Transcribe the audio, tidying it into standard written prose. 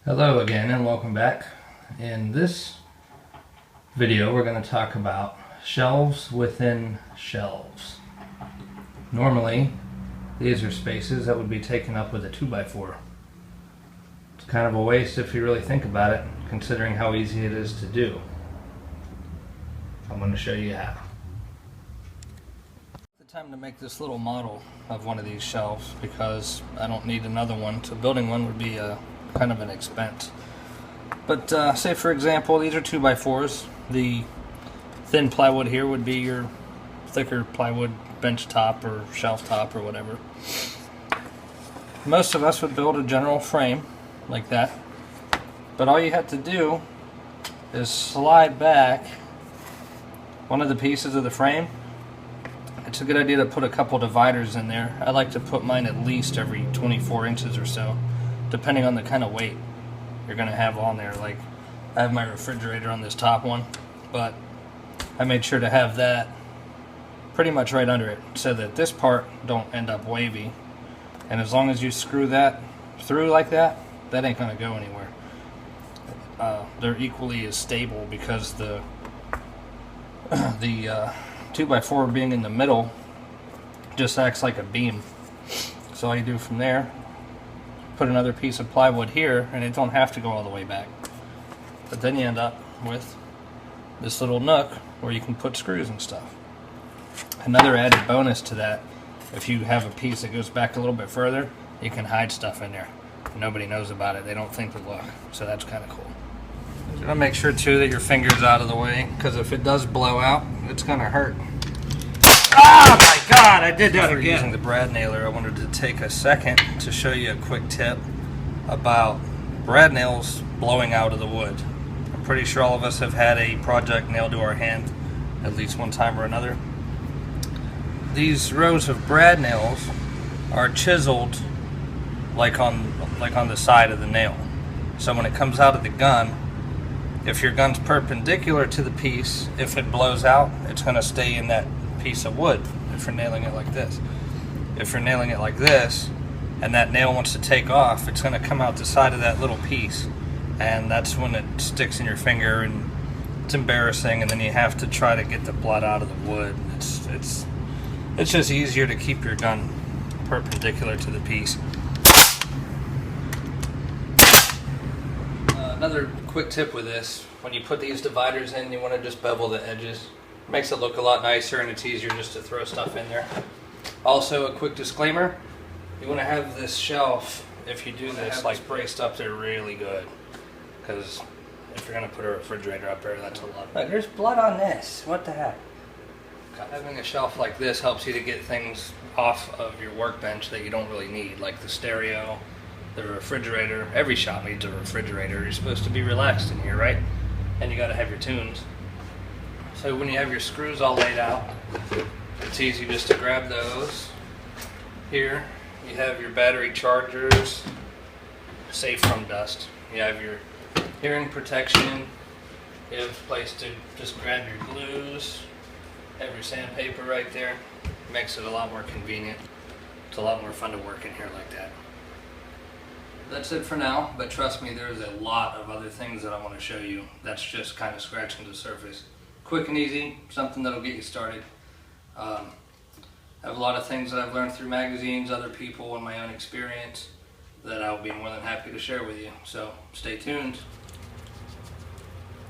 Hello again and welcome back. In this video we're going to talk about shelves within shelves. Normally these are spaces that would be taken up with a 2x4. It's kind of a waste if you really think about it, considering how easy it is to do. I'm going to show you how. It's time to make this little model of one of these shelves because I don't need another one, so building one would be kind of an expense. But say for example these are 2x4s. The thin plywood here would be your thicker plywood bench top or shelf top or whatever. Most of us would build a general frame like that, but all you have to do is slide back one of the pieces of the frame. It's a good idea to put a couple dividers in there. I like to put mine at least every 24 inches or so, depending on the kind of weight you're going to have on there. Like, I have my refrigerator on this top one, but I made sure to have that pretty much right under it so that this part don't end up wavy. And as long as you screw that through like that, that ain't going to go anywhere. They're equally as stable because the 2x4 being in the middle just acts like a beam. So all you do from there, put another piece of plywood here, and it don't have to go all the way back. But then you end up with this little nook where you can put screws and stuff. Another added bonus to that, if you have a piece that goes back a little bit further, you can hide stuff in there. Nobody knows about it. They don't think to look. So that's kind of cool. You're gonna make sure too that your finger's out of the way, because if it does blow out, it's gonna hurt. Oh my God, I did that again. Using the brad nailer, I wanted to take a second to show you a quick tip about brad nails blowing out of the wood. I'm pretty sure all of us have had a project nailed to our hand at least one time or another. These rows of brad nails are chiseled like on the side of the nail. So when it comes out of the gun, if your gun's perpendicular to the piece, if it blows out, it's going to stay in that piece of wood if you're nailing it like this. If you're nailing it like this and that nail wants to take off, it's going to come out the side of that little piece, and that's when it sticks in your finger and it's embarrassing, and then you have to try to get the blood out of the wood. It's just easier to keep your gun perpendicular to the piece. Another quick tip with this, when you put these dividers in, you want to just bevel the edges. It makes it look a lot nicer, and it's easier just to throw stuff in there. Also, a quick disclaimer, you want to have this shelf, if you do this, like braced up there really good, because if you're going to put a refrigerator up there, that's a lot. Look, there's blood on this. What the heck? Having a shelf like this helps you to get things off of your workbench that you don't really need, like the stereo, the refrigerator. Every shop needs a refrigerator. You're supposed to be relaxed in here, right? And you got to have your tunes. So when you have your screws all laid out, it's easy just to grab those. Here you have your battery chargers, safe from dust. You have your hearing protection. You have a place to just grab your glues. Have your sandpaper right there. Makes it a lot more convenient. It's a lot more fun to work in here like that. That's it for now, but trust me, there's a lot of other things that I want to show you. That's just kind of scratching the surface. Quick and easy, something that'll get you started. I have a lot of things that I've learned through magazines, other people, and my own experience that I'll be more than happy to share with you. So stay tuned.